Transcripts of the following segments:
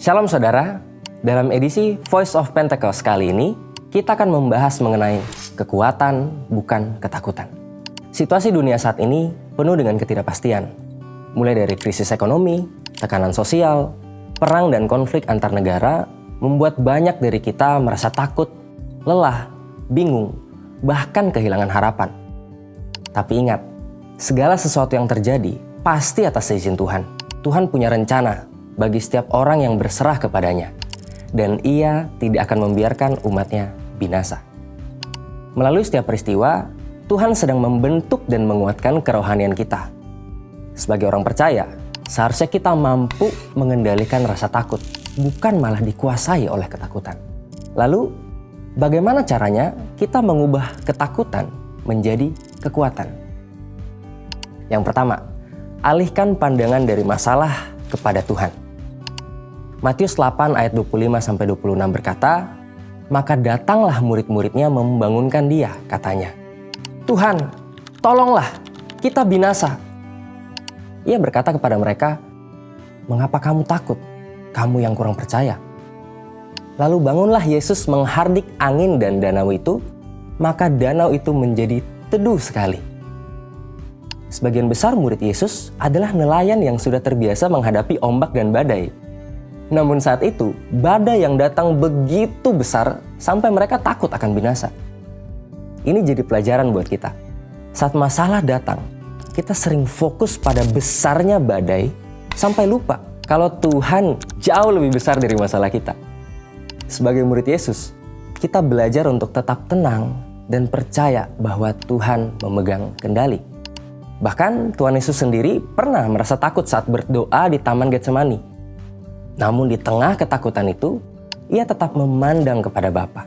Shalom saudara, dalam edisi Voice of Pentecost kali ini, kita akan membahas mengenai kekuatan bukan ketakutan. Situasi dunia saat ini penuh dengan ketidakpastian, mulai dari krisis ekonomi, tekanan sosial, perang dan konflik antar negara, membuat banyak dari kita merasa takut, lelah, bingung, bahkan kehilangan harapan. Tapi ingat, segala sesuatu yang terjadi pasti atas izin Tuhan. Tuhan punya rencana bagi setiap orang yang berserah kepadanya, dan Ia tidak akan membiarkan umatnya binasa. Melalui setiap peristiwa, Tuhan sedang membentuk dan menguatkan kerohanian kita. Sebagai orang percaya, seharusnya kita mampu mengendalikan rasa takut, bukan malah dikuasai oleh ketakutan. Lalu, bagaimana caranya kita mengubah ketakutan menjadi kekuatan? Yang pertama, alihkan pandangan dari masalah kepada Tuhan. Matius 8 ayat 25-26 berkata, "Maka datanglah murid-muridnya membangunkan dia," katanya. "Tuhan, tolonglah, kita binasa." Ia berkata kepada mereka, "Mengapa kamu takut, kamu yang kurang percaya?" Lalu bangunlah Yesus menghardik angin dan danau itu, maka danau itu menjadi teduh sekali. Sebagian besar murid Yesus adalah nelayan yang sudah terbiasa menghadapi ombak dan badai. Namun saat itu, badai yang datang begitu besar sampai mereka takut akan binasa. Ini jadi pelajaran buat kita. Saat masalah datang, kita sering fokus pada besarnya badai sampai lupa kalau Tuhan jauh lebih besar dari masalah kita. Sebagai murid Yesus, kita belajar untuk tetap tenang dan percaya bahwa Tuhan memegang kendali. Bahkan Tuhan Yesus sendiri pernah merasa takut saat berdoa di Taman Getsemani. Namun di tengah ketakutan itu, ia tetap memandang kepada Bapa.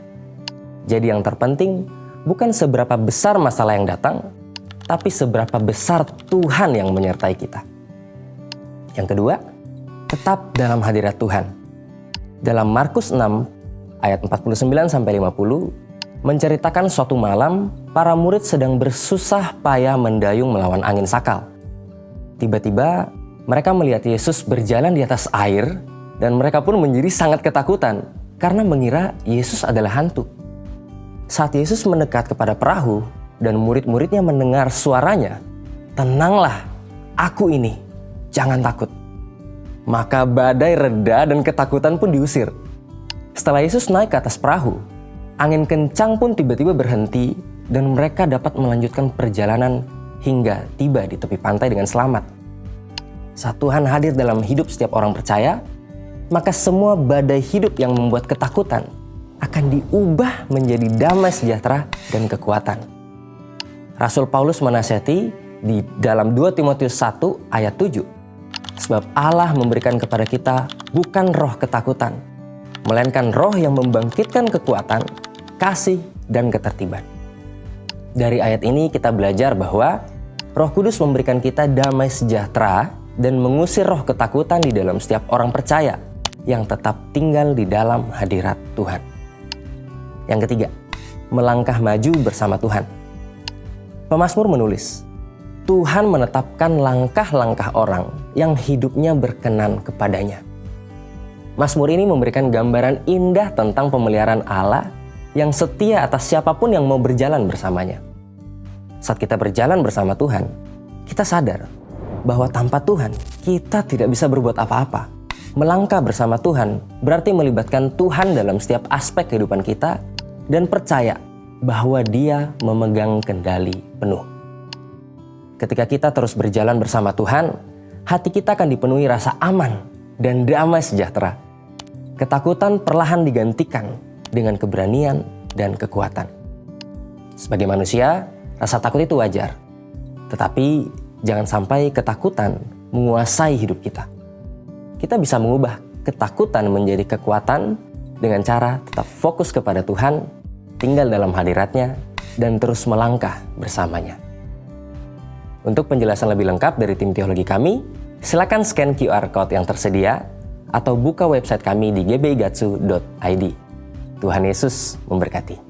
Jadi yang terpenting bukan seberapa besar masalah yang datang, tapi seberapa besar Tuhan yang menyertai kita. Yang kedua, tetap dalam hadirat Tuhan. Dalam Markus 6 ayat 49-50 menceritakan suatu malam para murid sedang bersusah payah mendayung melawan angin sakal. Tiba-tiba mereka melihat Yesus berjalan di atas air dan mereka pun menjadi sangat ketakutan karena mengira Yesus adalah hantu. Saat Yesus mendekat kepada perahu dan murid-muridnya mendengar suaranya, "Tenanglah, aku ini, jangan takut." Maka badai reda dan ketakutan pun diusir. Setelah Yesus naik ke atas perahu, angin kencang pun tiba-tiba berhenti dan mereka dapat melanjutkan perjalanan hingga tiba di tepi pantai dengan selamat. Saat Tuhan hadir dalam hidup setiap orang percaya, maka semua badai hidup yang membuat ketakutan akan diubah menjadi damai sejahtera dan kekuatan. Rasul Paulus menasihati di dalam 2 Timotius 1 ayat 7, "Sebab Allah memberikan kepada kita bukan roh ketakutan, melainkan roh yang membangkitkan kekuatan, kasih, dan ketertiban." Dari ayat ini kita belajar bahwa Roh Kudus memberikan kita damai sejahtera dan mengusir roh ketakutan di dalam setiap orang percaya yang tetap tinggal di dalam hadirat Tuhan. Yang ketiga, melangkah maju bersama Tuhan. Pemazmur menulis, "Tuhan menetapkan langkah-langkah orang yang hidupnya berkenan kepadanya." Mazmur ini memberikan gambaran indah tentang pemeliharaan Allah yang setia atas siapapun yang mau berjalan bersamanya. Saat kita berjalan bersama Tuhan, kita sadar bahwa tanpa Tuhan kita tidak bisa berbuat apa-apa. Melangkah bersama Tuhan berarti melibatkan Tuhan dalam setiap aspek kehidupan kita dan percaya bahwa Dia memegang kendali penuh. Ketika kita terus berjalan bersama Tuhan, hati kita akan dipenuhi rasa aman dan damai sejahtera. Ketakutan perlahan digantikan dengan keberanian dan kekuatan. Sebagai manusia, rasa takut itu wajar. Tetapi jangan sampai ketakutan menguasai hidup kita. Kita bisa mengubah ketakutan menjadi kekuatan dengan cara tetap fokus kepada Tuhan, tinggal dalam hadiratnya, dan terus melangkah bersamanya. Untuk penjelasan lebih lengkap dari tim teologi kami, silakan scan QR Code yang tersedia atau buka website kami di gbigatsu.id. Tuhan Yesus memberkati.